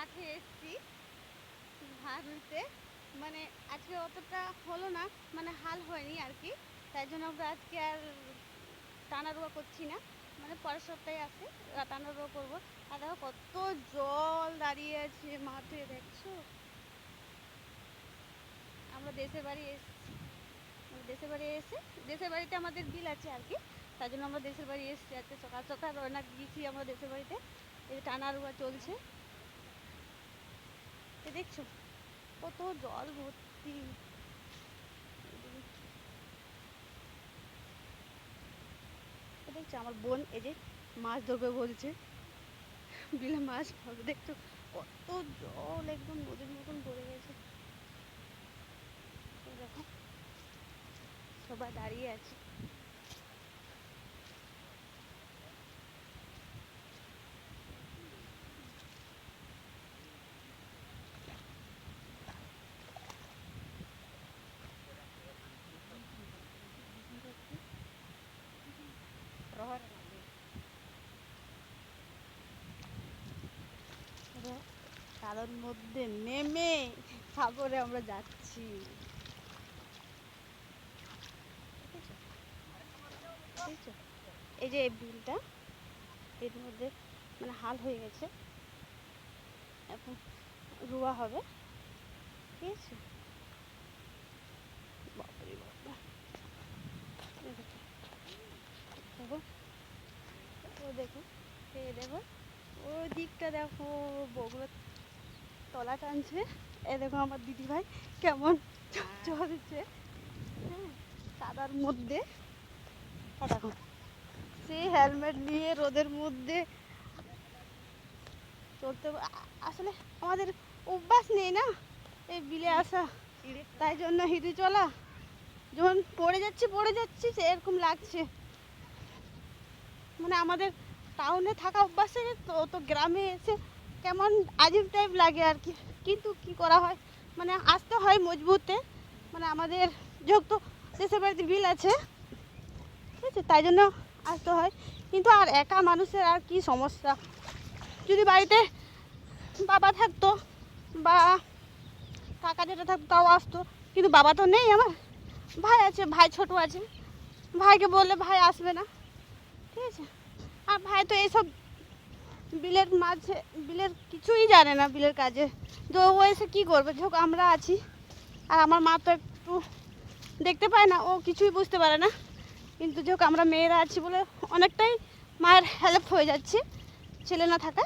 মাঠে এসেছি ধান রুইতে। মানে আজকে অতটা হলো না, মানে হাল হয়নি আর কি। তাই জন্য আমরা আজকে আর টানা রোয়া করছি না, মানে পরের সপ্তাহে আসে টানা রোয়া করবো। আর দেখো কত জল দাঁড়িয়ে আছে মাঠে, দেখছো? আমরা দেশের বাড়ি এসেছি, দেশের বাড়ি এসে দেশের বাড়িতে আমাদের বিল আছে আর কি। তাই জন্য আমরা দেশের বাড়ি এসেছি আজকে সকাল সকাল রওনা দিয়েছি আমরা দেশের বাড়িতে। এই যে টানা রোয়া চলছে, দেখছো কত জল ভর্তি। দেখছো আমার বোন এই যে মাছ ধরবে বলছে, বিলে মাছ ধরবে। দেখছো কত জল, একদম নদীর মতন ভরে গেছে। দেখো সবাই দাঁড়িয়ে আছে। কারোর মধ্যে নেমে সাগরে আমরা যাচ্ছি। এই যে এই বিলটা, এর মধ্যে মানে হাল হয়ে গেছে, এখন রোয়া হবে, ঠিক আছে? বাপরে বাবা, দেখো ও দেখো, এই দেখো ওই দিকটা দেখো, বগুলো তলা টানছে। এ দেখো আমার দিদি ভাই কেমন চলছে, হ্যাঁ, কাদার মধ্যে। দেখো সে হেলমেট নিয়ে রোদের মধ্যে চলতে। আসলে আমাদের অভ্যাস নেই না এই বিলে আসা, তাই জন্য হেঁটে চলা। যখন পড়ে যাচ্ছি এরকম লাগছে। মানে আমাদের টাউনে থাকা অভ্যাস থেকে তো গ্রামে এসে কেমন আজীব টাইপ লাগে আর কি। কিন্তু কি করা হয়, মানে আসতে হয় মজবুতে। মানে আমাদের যেহেতু দেশের বাড়িতে বিল আছে, ঠিক আছে, তাই জন্য আসতে হয়। কিন্তু আর একা মানুষের আর কি সমস্যা, যদি বাড়িতে বাবা থাকতো বা কাকা যেটা থাকতো তাও আসতো, কিন্তু বাবা তো নেই আমার, ভাই আছে, ভাই ছোট আছে, ভাইকে বললে ভাই আসবে না, ঠিক আছে? আর ভাই তো এইসব বিলের মাঝে, বিলের কিছুই জানে না, বিলের কাজে। তো ও এসে কী করবে? যখন আমরা আছি, আর আমার মা তো একটু দেখতে পায় না, ও কিছুই বুঝতে পারে না। কিন্তু যখন আমরা মেয়েরা আছি বলে অনেকটাই মায়ের হেল্প হয়ে যাচ্ছে ছেলে না থাকা।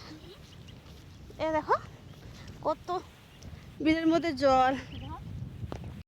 এ দেখো কত বিলের মধ্যে জল।